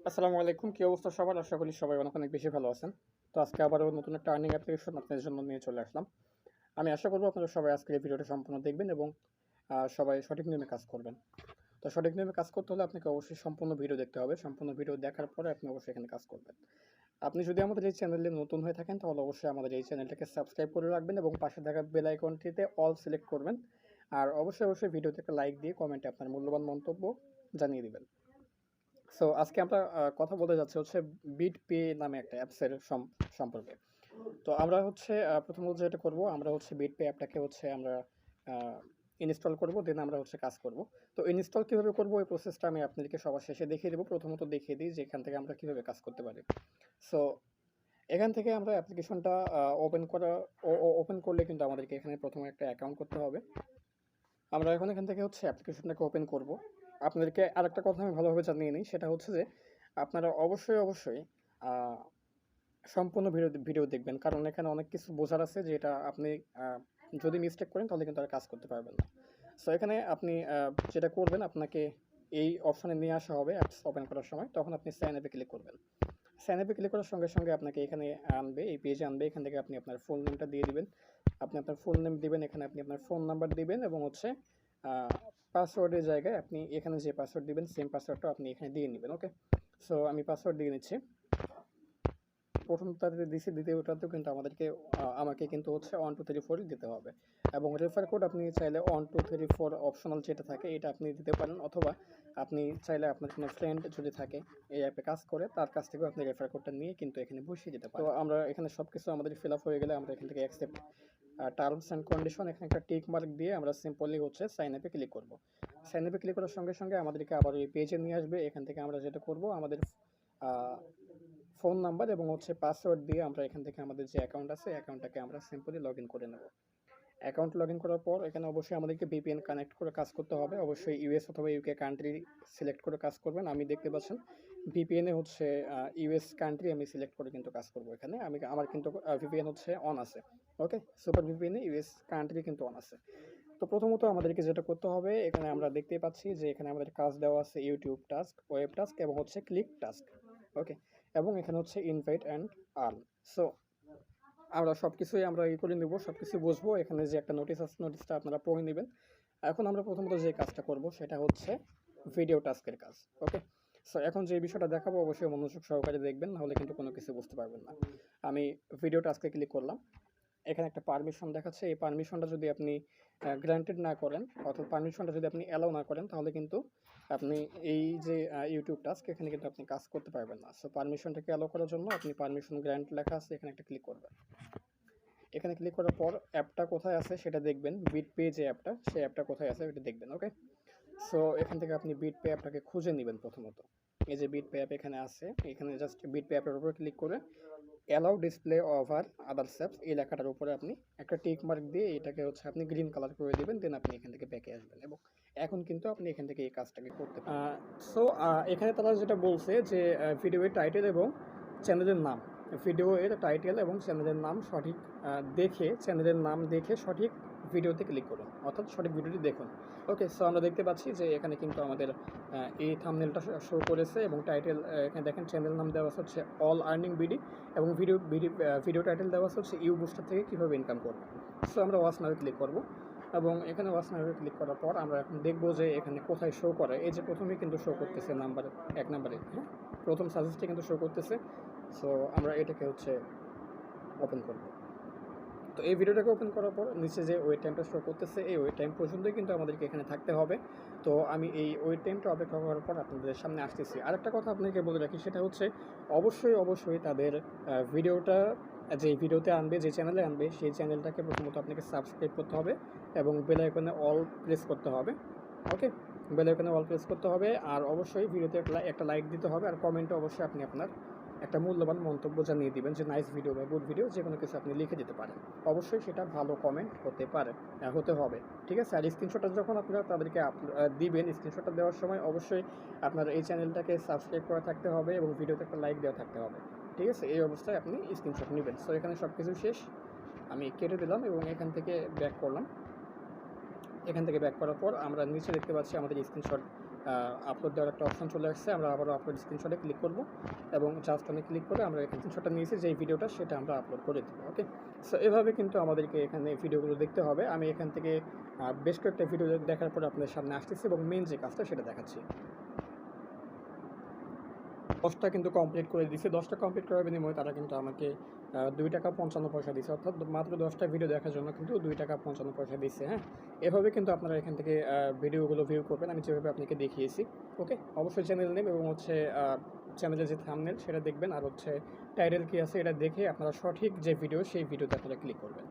আসসালামু আলাইকুম। কি অবস্থা সবার? আশা করি সবাই অনেক অনেক বেশি ভালো আছেন। তো আজকে আবারও নতুন একটা আর্নিং অ্যাপ্লিকেশন আপনাদের জন্য নিয়ে চলে আসলাম। আমি আশা করব আপনারা সবাই আজকের এই ভিডিওটা সম্পূর্ণ দেখবেন এবং সবাই সঠিক নিয়মে কাজ করবেন। তো সঠিক নিয়মে কাজ করতে হলে আপনাকে অবশ্যই সম্পূর্ণ ভিডিও দেখতে হবে। সম্পূর্ণ ভিডিও দেখার পরে আপনি অবশ্যই এখানে কাজ করবেন। আপনি যদি আমাদের এই চ্যানেলে নতুন হয়ে থাকেন তাহলে অবশ্যই আমাদের এই চ্যানেলটাকে সাবস্ক্রাইব করে রাখবেন এবং পাশে থাকা বেল আইকনটিতে অল সিলেক্ট করবেন। আর অবশ্যই ভিডিওতে একটা লাইক দিয়ে কমেন্টে আপনার মূল্যবান মন্তব্য জানিয়ে দিবেন। সো আজকে আমরা কথা বলতে যাচ্ছি হচ্ছে বিটপে নামে একটা অ্যাপসের সম্পর্কে। তো আমরা হচ্ছে প্রথমত যেটা করব আমরা হচ্ছে বিটপে অ্যাপটাকে হচ্ছে আমরা ইনস্টল করব, দেন আমরা হচ্ছে কাজ করব। তো ইনস্টল কীভাবে করব এই প্রসেসটা আমি আপনাদেরকে সবার শেষে দেখিয়ে দেবো। প্রথমত দেখিয়ে দিই যে এখান থেকে আমরা কীভাবে কাজ করতে পারি। সো এখান থেকে আমরা অ্যাপ্লিকেশনটা ওপেন করলে কিন্তু আমাদেরকে এখানে প্রথমে একটা অ্যাকাউন্ট করতে হবে। আমরা এখন এখান থেকে হচ্ছে অ্যাপ্লিকেশনটাকে ওপেন করব। আপনাদেরকে আরেকটা কথা আমি ভালোভাবে জানিয়ে নিই, সেটা হচ্ছে যে আপনারা অবশ্যই সম্পূর্ণ ভিডিও দেখবেন, কারণ এখানে অনেক কিছু বোঝার আছে যেটা আপনি যদি মিস্টেক করেন তাহলে কিন্তু আর কাজ করতে পারবেন না। সো এখানে আপনি যেটা করবেন, আপনাকে এই অপশানে নিয়ে আসা হবে অ্যাপস ওপেন করার সময়, তখন আপনি সাইন আপে ক্লিক করবেন। সাইন আপে ক্লিক করার সঙ্গে আপনাকে এখানে আনবে, এই পেজে আনবে। এখান থেকে আপনি আপনার ফুল নেমটা দিয়ে দিবেন। আপনি আপনার ফুল নেম দিবেন, এখানে আপনি আপনার ফোন নাম্বার দিবেন এবং হচ্ছে পাসওয়ার্ডের জায়গায় আপনি এখানে যে পাসওয়ার্ড দিবেন সেম পাসওয়ার্ডটা আপনি এখানে দিয়ে নেবেন। ওকে, সো আমি পাসওয়ার্ড দিয়ে নিচ্ছি। প্রথমটাতে দিছি, দ্বিতীয়টাতেও কিন্তু আমাকে কিন্তু হচ্ছে 1 2 3 4 দিতে হবে এবং রেফার কোড আপনি চাইলে 1 2 3 4 অপশনাল যেটা থাকে এটা আপনি দিতে পারেন, অথবা আপনি চাইলে আপনার কোনো ফ্রেন্ড যদি থাকে এই অ্যাপে কাজ করে তার কাছ থেকেও আপনি রেফার কোডটা নিয়ে কিন্তু এখানে বসিয়ে দিতে পারেন। তো আমরা এখানে সব কিছু আমাদের ফিল আপ হয়ে গেলে আমরা এখান থেকে অ্যাকসেপ্ট টার্মস অ্যান্ড কন্ডিশন এখানে একটা টিক মার্ক দিয়ে আমরা সিম্পলি হচ্ছে সাইন আপে ক্লিক করব। সাইন আপে ক্লিক করার সঙ্গে আমাদেরকে আবার এই পেজে নিয়ে আসবে। এখান থেকে আমরা যেটা করব, আমাদের ফোন নাম্বার এবং হচ্ছে পাসওয়ার্ড দিয়ে আমরা এখান থেকে আমাদের যে অ্যাকাউন্ট আছে অ্যাকাউন্টটাকে আমরা সিম্পলি লগ ইন করে নেব। অ্যাকাউন্ট লগ ইন করার পর এখানে অবশ্যই আমাদেরকে ভিপিএন কানেক্ট করে কাজ করতে হবে। অবশ্যই ইউএস অথবা ইউকে কান্ট্রি সিলেক্ট করে কাজ করবেন। আমি দেখতে পাচ্ছেন ভিপিএনে হচ্ছে ইউএস কান্ট্রি আমি সিলেক্ট করে কিন্তু কাজ করব। এখানে আমার কিন্তু ভিপিএন হচ্ছে অন আছে। ওকে, সুপার ভিপিএনে ইউএস কান্ট্রি কিন্তু অন আছে। তো প্রথমত আমাদেরকে যেটা করতে হবে, এখানে আমরা দেখতেই পাচ্ছি যে এখানে আমাদের কাজ দেওয়া আছে ইউটিউব টাস্ক, ওয়েব টাস্ক এবং হচ্ছে ক্লিক টাস্ক। ওকে, এবং এখানে হচ্ছে ইনভাইট অ্যান্ড আর্ন। সো আমরা সব কিছুই আমরা করে নেব, সব কিছু বুঝবো। এখানে যে একটা নোটিশ আছে নোটিশটা আপনারা পড়ে নেবেন। এখন আমরা প্রথমত যে কাজটা করব সেটা হচ্ছে ভিডিও টাস্কের কাজ। ওকে, সো এখন যে বিষয়টা দেখাবো অবশ্যই মনোযোগ সহকারে দেখবেন, নাহলে কিন্তু কোনো কিছু বুঝতে পারবেন না। আমি ভিডিও টাস্কে ক্লিক করলাম। এখানে একটা পারমিশন দেখাচ্ছে, এই পারমিশনটা যদি আপনি গ্র্যান্টেড না করেন অর্থাৎ পারমিশনটা যদি আপনি অ্যালাউ না করেন তাহলে কিন্তু আপনি এই যে ইউটিউব টাস্ক এখানে কিন্তু আপনি কাজ করতে পারবেন না। সো পারমিশনটাকে অ্যালাউ করার জন্য আপনি পারমিশন গ্র্যান্ট লেখা আছে এখানে একটা ক্লিক করবেন। এখানে ক্লিক করার পর অ্যাপটা কোথায় আছে সেটা দেখবেন, বিটপে যে অ্যাপটা সেই অ্যাপটা কোথায় আছে ওটা দেখবেন। ওকে, সো এখান থেকে আপনি বিটপে অ্যাপটাকে খুঁজে নেবেন। প্রথমত এই যে বিটপে অ্যাপ এখানে আছে, এখানে জাস্ট বিটপে অ্যাপের উপর ক্লিক করে allow display over others apps এই লেখাটার উপরে আপনি একটা টিক মার্ক দিয়ে এটাকে হচ্ছে আপনি গ্রিন কালার করে দেবেন। দেন আপনি এখান থেকে ব্যাকে আসবেন এবং এখন কিন্তু আপনি এখান থেকে এই কাজটাকে করতে পারেন। সো এখানে তারা যেটা বলছে যে ভিডিওর টাইটেল এবং চ্যানেলের নাম, ভিডিও এর টাইটেল এবং চ্যানেলের নাম সঠিক চ্যানেলের নাম দেখে সঠিক ভিডিওতে ক্লিক করুন, অর্থাৎ সঠিক ভিডিওটি দেখুন। ওকে, সো আমরা দেখতে পাচ্ছি যে এখানে কিন্তু আমাদের এই থাম্বনেলটা শো করেছে এবং টাইটেল এখানে দেখেন চ্যানেল নাম দেওয়া আছে হচ্ছে অল আর্নিং বিডি এবং ভিডিও টাইটেল দেওয়া আছে হচ্ছে ইউ বুস্টার থেকে কীভাবে ইনকাম করবো। সো আমরা ওয়াচ নাও ক্লিক করব এবং এখানে ওয়াচ নাও ক্লিক করার পর আমরা এখন দেখবো যে এখানে কোথায় শো করে। এই যে প্রথমেই কিন্তু শো করতেছে এক নাম্বারে, হ্যাঁ, প্রথম সাজেস্টে কিন্তু শো করতেছে। সো আমরা এটাকে হচ্ছে ওপেন করব। তো এই ভিডিওটাকে ওপেন করার পর নিচে যে ওয়েট টাইমটা শো করতেছে এই ওয়েট টাইম পর্যন্তই কিন্তু আমাদেরকে এখানে থাকতে হবে। তো আমি এই ওয়েট টাইমটা অপেক্ষা করার পর আপনাদের সামনে আসতেছি। আরেকটা কথা আপনাকে বলে রাখি, সেটা হচ্ছে অবশ্যই তাদের ভিডিওটা যে ভিডিওতে আনবে, যে চ্যানেলে আনবে সেই চ্যানেলটাকে প্রথমত আপনাকে সাবস্ক্রাইব করতে হবে এবং বেল আইকনে অল প্রেস করতে হবে। ওকে, বেল আইকনে অল প্রেস করতে হবে আর অবশ্যই ভিডিওতে একটা লাইক দিতে হবে আর কমেন্টে অবশ্যই আপনি আপনার একটা মূল্যবান মন্তব্য জানিয়ে দিবেন যে নাইস ভিডিও বা গুড ভিডিও, যে কোনো কিছু আপনি লিখে দিতে পারেন। অবশ্যই সেটা ভালো কমেন্ট হতে হবে, ঠিক আছে। আর স্ক্রিনশটটা যখন আপনারা তাদেরকে দিবেন, স্ক্রিনশটটা দেওয়ার সময় অবশ্যই আপনার এই চ্যানেলটাকে সাবস্ক্রাইব করা থাকতে হবে এবং ভিডিওতে একটা লাইক দেওয়া থাকতে হবে, ঠিক আছে। এই অবস্থায় আপনি স্ক্রিনশট নেবেন। সো এখানে সব কিছু শেষ, আমি কেটে দিলাম এবং এখান থেকে ব্যাক করলাম। এখান থেকে ব্যাক করার পর আমরা নিচে দেখতে পাচ্ছি আমাদের স্ক্রিনশট আপলোড দেওয়ার একটা অপশন চলে আসছে। আমরা আবারও আপলোড স্ক্রিনশটে ক্লিক করব এবং জাস্ট আমি ক্লিক করে আমরা এখানে স্ক্রিনশটটা নিয়েছি যেই ভিডিওটা সেটা আমরা আপলোড করে দেবো। ওকে, সো এভাবে কিন্তু আমাদেরকে এখানে ভিডিওগুলো দেখতে হবে। আমি এখান থেকে বেশ কয়েকটা ভিডিও দেখার পরে আপনাদের সামনে আসতেছি এবং মেন যে কাজটা সেটা দেখাচ্ছি। 10টা কিন্তু কমপ্লিট করে দিয়েছি। 10টা কমপ্লিট করার বিনিময়ে তারা কিন্তু আমাকে ৳2.55 দিয়েছে, অর্থাৎ মাত্র 10টা ভিডিও দেখার জন্য কিন্তু ৳2.55 দিচ্ছে। হ্যাঁ, এভাবে কিন্তু আপনারা এখান থেকে ভিডিওগুলো ভিউ করবেন আমি যেভাবে আপনাকে দেখিয়েছি। ওকে, অবশ্যই চ্যানেল নেম এবং হচ্ছে চ্যানেলের যে থাম্বনেল সেটা দেখবেন, আর হচ্ছে টাইটেল কী আছে এটা দেখে আপনারা সঠিক যে ভিডিও সেই ভিডিওতে আপনারা ক্লিক করবেন।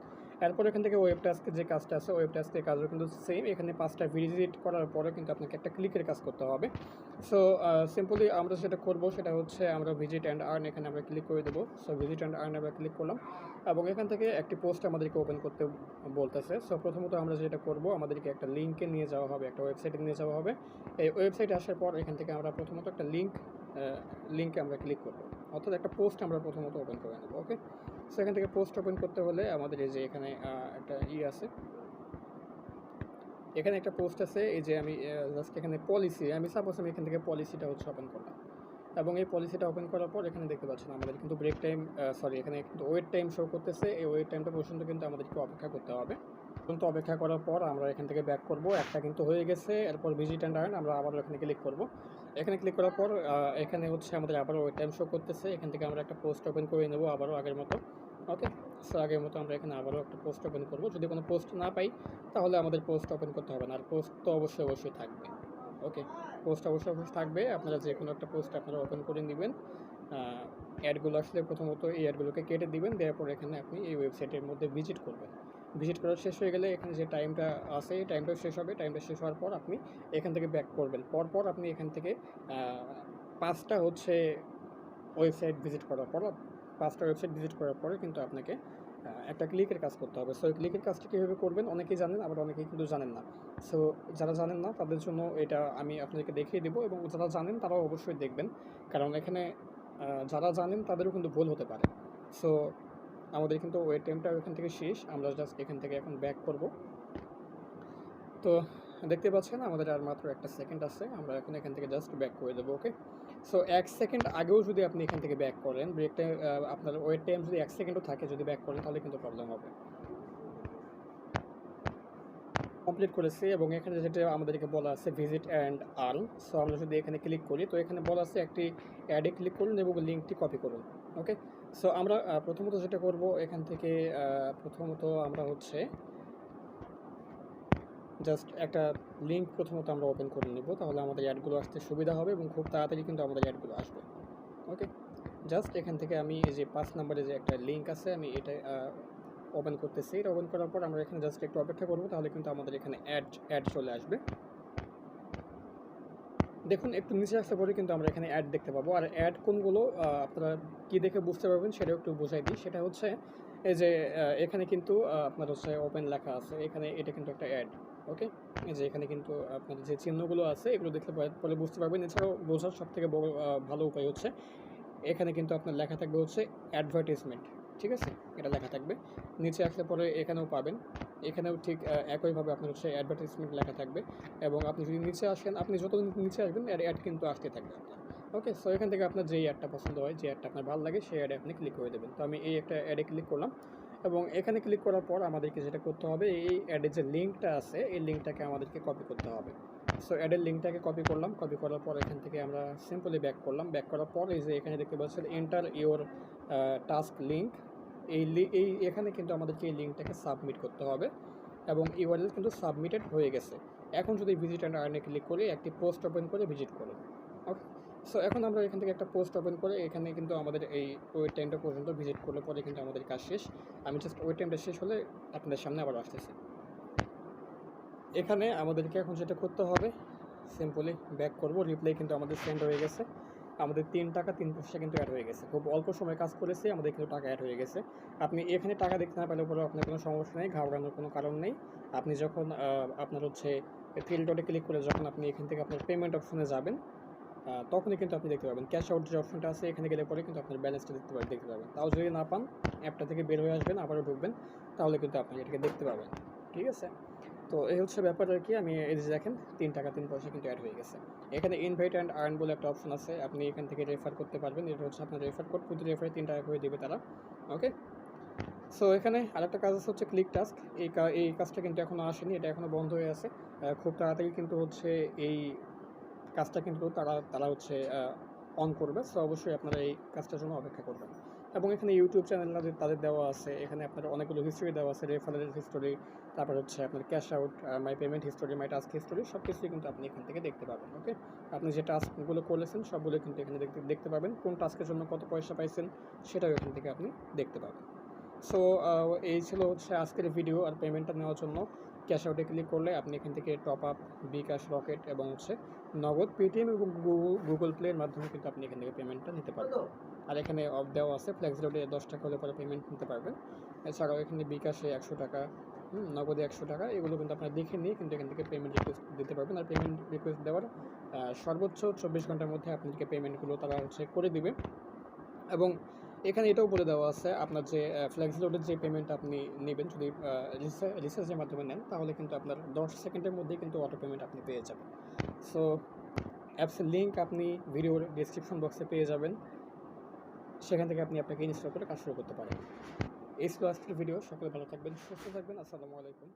এরপর এখান থেকে ওয়েব টাস্কের যে কাজটা আছে, ওয়েব টাস্কের কাজও কিন্তু সেম। এখানে 5টা ভিজিট করার পরে কিন্তু আপনাকে একটা ক্লিকের কাজ করতে হবে। সো সিম্পলি আমরা যেটা করব সেটা হচ্ছে আমরা ভিজিট অ্যান্ড আর্ন এখানে আমরা ক্লিক করে দেবো। সো ভিজিট অ্যান্ড আর্ন আমরা ক্লিক করলাম এবং এখান থেকে একটি পোস্ট আমাদেরকে ওপেন করতে বলতেছে। সো প্রথমত আমরা যেটা করব, আমাদেরকে একটা লিঙ্কে নিয়ে যাওয়া হবে, একটা ওয়েবসাইটে নিয়ে যাওয়া হবে। এই ওয়েবসাইটে আসার পর এখান থেকে আমরা প্রথমত একটা লিঙ্কে আমরা ক্লিক করব, অর্থাৎ একটা পোস্ট আমরা প্রথমত ওপেন করে নেব। ওকে, সো এখান থেকে পোস্ট ওপেন করতে হলে আমাদের এই যে এখানে একটা আছে, এখানে একটা পোস্ট আছে। এই যে আমি জাস্ট এখানে পলিসি, আমি সাপোজ আমি এখান থেকে পলিসিটা হচ্ছে ওপেন করলাম এবং এই পলিসিটা ওপেন করার পর এখানে দেখতে পাচ্ছেন আমাদের কিন্তু ব্রেক টাইম, সরি এখানে কিন্তু ওয়েট টাইম শো করতেছে। এই ওয়েট টাইমটা পর্যন্ত কিন্তু আমাদেরকে অপেক্ষা করতে হবে। পর্যন্ত অপেক্ষা করার পর আমরা এখান থেকে ব্যাক করব। একটা কিন্তু হয়ে গেছে। এরপর ভিজিট অ্যান্ড আর্ন আমরা আবারও এখানে ক্লিক করব। এখানে ক্লিক করার পর এখানে হচ্ছে আমাদের আবারও ওয়েট টাইম শো করতেছে। এখান থেকে আমরা একটা পোস্ট ওপেন করে নেব আবারও আগের মতো। ওকে, সো আগের মতো আমরা এখানে আবারও একটা পোস্ট ওপেন করব। যদি কোনো পোস্ট না পাই তাহলে আমাদের পোস্ট ওপেন করতে হবে না, আর পোস্ট তো অবশ্যই থাকবে। ওকে, পোস্ট অবশ্যই থাকবে। আপনারা যে কোনো একটা পোস্ট আপনারা ওপেন করে নেবেন। অ্যাডগুলো আসলে প্রথমত এই অ্যাডগুলোকে কেটে দিবেন, দেওয়ার পর এখানে আপনি এই ওয়েবসাইটের মধ্যে ভিজিট করবেন। ভিজিট করা শেষ হয়ে গেলে এখানে যে টাইমটা আছে এই টাইমটাও শেষ হবে। টাইমটা শেষ হওয়ার পর আপনি এখান থেকে ব্যাক করবেন। পরপর আপনি এখান থেকে 5টা হচ্ছে ওয়েবসাইট ভিজিট করার পর, 5টা ওয়েবসাইট ভিজিট করার পরে কিন্তু আপনাকে একটা ক্লিকের কাজ করতে হবে। সো এই ক্লিকের কাজটা কীভাবে করবেন অনেকেই জানেন, আবার অনেকেই কিন্তু জানেন না। সো যারা জানেন না তাদের জন্য এটা আমি আপনাদেরকে দেখিয়ে দেবো, এবং যারা জানেন তারাও অবশ্যই দেখবেন, কারণ এখানে যারা জানেন তাদেরও কিন্তু ভুল হতে পারে। সো আমাদের কিন্তু ওয়েট টাইমটা এখান থেকে শেষ। আমরা জাস্ট এখান থেকে এখন ব্যাক করব। তো দেখতে পাচ্ছেন আমাদের আর মাত্র 1 সেকেন্ড আছে। আমরা এখন এখান থেকে জাস্ট ব্যাক করে দেবো। ওকে, সো 1 সেকেন্ড আগেও যদি আপনি এখান থেকে ব্যাক করেন, ব্রেক টাইম আপনার ওয়েট টাইম যদি 1 সেকেন্ডও থাকে, যদি ব্যাক করেন তাহলে কিন্তু প্রবলেম হবে। কমপ্লিট করেছি এবং এখানে যেটা আমাদেরকে বলা আছে ভিজিট অ্যান্ড আর্ন। সো আমরা যদি এখানে ক্লিক করি তো এখানে বলা আছে একটি অ্যাডে ক্লিক করুন এবং লিঙ্কটি কপি করুন। ওকে, সো আমরা প্রথমত যেটা করব এখান থেকে প্রথমত আমরা হচ্ছে জাস্ট একটা লিঙ্ক প্রথমত আমরা ওপেন করে নেব, তাহলে আমাদের অ্যাডগুলো আসতে সুবিধা হবে এবং খুব তাড়াতাড়ি কিন্তু আমাদের অ্যাডগুলো আসবে। ওকে, জাস্ট এখান থেকে আমি এই যে 5 নম্বরে যে একটা লিঙ্ক আছে আমি এটা ওপেন করতেছি। এটা ওপেন করার পর আমরা এখানে জাস্ট একটু অপেক্ষা করব, তাহলে কিন্তু আমাদের এখানে অ্যাড চলে আসবে। দেখুন একটু নিচে আসলে পরে কিন্তু আমরা এখানে অ্যাড দেখতে পাবো। আর অ্যাড কোনগুলো আপনারা কী দেখে বুঝতে পারবেন সেটাও একটু বোঝাই দিই। সেটা হচ্ছে এই যে এখানে কিন্তু আপনার হচ্ছে ওপেন লেখা আছে, এখানে এটা কিন্তু একটা অ্যাড। ওকে, এই যে এখানে কিন্তু আপনার যে চিহ্নগুলো আছে এগুলো দেখলে পরে বুঝতে পারবেন। এছাড়াও বোঝার সবথেকে বড় ভালো উপায় হচ্ছে এখানে কিন্তু আপনার লেখা থাকবে হচ্ছে অ্যাডভার্টাইজমেন্ট। ঠিক আছে, এটা লেখা থাকবে। নিচে আসলে পরে এখানেও পাবেন, এখানেও ঠিক একইভাবে আপনার হচ্ছে অ্যাডভার্টাইজমেন্ট লেখা থাকবে। এবং আপনি যদি নিচে আসেন, আপনি যত নিচে আসবেন অ্যাড কিন্তু আসতে থাকবে আপনার। ওকে, সো এখান থেকে আপনার যেই অ্যাডটা পছন্দ হয়, যে অ্যাডটা আপনার ভালো লাগে সেই অ্যাডে আপনি ক্লিক করে দেবেন। তো আমি এই একটা অ্যাডে ক্লিক করলাম এবং এখানে ক্লিক করার পর আমাদেরকে যেটা করতে হবে, এই অ্যাডের যে লিঙ্কটা আছে এই লিঙ্কটাকে আমাদেরকে কপি করতে হবে। সো অ্যাডের লিঙ্কটাকে কপি করলাম, কপি করার পর এখান থেকে আমরা সিম্পলি ব্যাক করলাম। ব্যাক করার পর এই যে এখানে দেখতে পাচ্ছেন এন্টার ইওর টাস্ক লিঙ্ক, এই এখানে কিন্তু আমাদেরকে এই লিঙ্কটাকে সাবমিট করতে হবে এবং ইউআরএল কিন্তু সাবমিটেড হয়ে গেছে। এখন যদি ভিজিট অ্যান্ড আর্নে ক্লিক করে একটি পোস্ট ওপেন করে ভিজিট করুন। ওকে, সো এখন আমরা এখান থেকে একটা পোস্ট ওপেন করে এখানে কিন্তু আমাদের এই ওয়েট টাইমটা পর্যন্ত ভিজিট করলে পরে কিন্তু আমাদের কাজ শেষ। আমি জাস্ট ওয়েট টাইমটা শেষ হলে আপনাদের সামনে আবার আসতেছি। এখানে আমাদেরকে এখন যেটা করতে হবে সিম্পলি ব্যাক করব। রিপ্লাই কিন্তু আমাদের সেন্ড হয়ে গেছে, আমাদের 3 টাকা 3 পয়সা কিন্তু অ্যাড হয়ে গেছে। খুব অল্প সময় কাজ করেছি, আমাদের কিন্তু টাকা অ্যাড হয়ে গেছে। আপনি এখানে টাকা দেখতে না পেলেও পরে আপনার কোনো সমস্যা নেই, ঘাবড়ানোর কোনো কারণ নেই। আপনি যখন আপনার হচ্ছে থ্রি ডটে ক্লিক করে যখন আপনি এখান থেকে আপনার পেমেন্ট অপশনে যাবেন তখনই কিন্তু আপনি দেখতে পাবেন ক্যাশ আউট যে অপশনটা আছে, এখানে গেলে পরে কিন্তু আপনার ব্যালেন্সটা দেখতে পাবেন। তাও যদি না পান অ্যাপটা থেকে বের হয়ে আসবেন, আবারও ঢুকবেন, তাহলে কিন্তু আপনি এটাকে দেখতে পাবেন। ঠিক আছে, তো এই হচ্ছে ব্যাপার আর কি। আমি এই যে দেখেন ৩ টাকা ৩ পয়সা কিন্তু অ্যাড হয়ে গেছে। এখানে ইনভাইট অ্যান্ড আর্ন বলে একটা অপশন আছে। আপনি এখান থেকে রেফার করতে পারবেন। এটা হচ্ছে আপনার রেফার কোড, প্রতি রেফারে ৩ টাকা করে দিবে তারা। ওকে? সো এখানে আরেকটা কাজ আছে হচ্ছে ক্লিক টাস্ক। এই কাজটা কিন্তু এখনো আসেনি, এটা এখনো বন্ধ হয়ে আছে। খুব তাড়াতাড়ি কিন্তু হচ্ছে এই কাজটা কিন্তু তারা হচ্ছে অন করবে। সো অবশ্যই আপনারা এই কাজটার জন্য অপেক্ষা করবেন। এবং এখানে ইউটিউব চ্যানেল তাদের দেওয়া আছে। এখানে আপনার অনেকগুলো হিস্ট্রি দেওয়া আছে, রেফারেল হিস্টোরি, তারপর হচ্ছে আপনার ক্যাশ আউট, মাই পেমেন্ট হিস্টোরি, মাই টাস্ক হিস্টোরি, সব কিছুই কিন্তু আপনি এখান থেকে দেখতে পাবেন। ওকে? আপনি যে টাস্কগুলো করেছেন সবগুলো কিন্তু এখানে দেখতে পাবেন। কোন টাস্কের জন্য কত পয়সা পাইছেন সেটাও এখান থেকে আপনি দেখতে পাবেন। সো এই ছিল হচ্ছে আজকের ভিডিও। আর পেমেন্টটা নেওয়ার জন্য ক্যাশ আউটে ক্লিক করলে আপনি এখান থেকে টপ আপ, বিকাশ, রকেট এবং হচ্ছে নগদ, পেটিএম এবং গুগল প্লের মাধ্যমে কিন্তু আপনি এখান থেকে পেমেন্টটা নিতে পারবেন। আর এখানে অফ দেওয়া আছে, ফ্লেক্সিলোডে 10 টাকা হলে পরে পেমেন্ট নিতে পারবেন। এছাড়াও এখানে বিকাশে 100 টাকা, নগদে 100 টাকা, এগুলো কিন্তু আপনারা দেখে নিয়ে কিন্তু এখান থেকে পেমেন্ট রিকোয়েস্ট দিতে পারবেন। আর পেমেন্ট রিকোয়েস্ট দেওয়ার সর্বোচ্চ 24 ঘন্টার মধ্যে আপনাদেরকে পেমেন্টগুলো তারা হচ্ছে করে দিবে। এবং এটাও বলে দেওয়া আছে আপনার যে ফ্লেক্সিলোডের যে পেমেন্ট আপনি নেবেন, যদি রিচার্জের মাধ্যমে নেন তাহলে কিন্তু আপনার 10 সেকেন্ডের মধ্যেই কিন্তু অটো পেমেন্ট আপনি পেয়ে যাবেন। সো অ্যাপসের লিঙ্ক আপনি ভিডিওর ডিসক্রিপশন বক্সে পেয়ে যাবেন। সেখান থেকে আপনি আপনাকে ইনস্টল করে কাজ শুরু করতে পারেন। এই ছিল আজকের ভিডিও। সকলে ভালো থাকবেন, সুস্থ থাকবেন। আসসালামু আলাইকুম।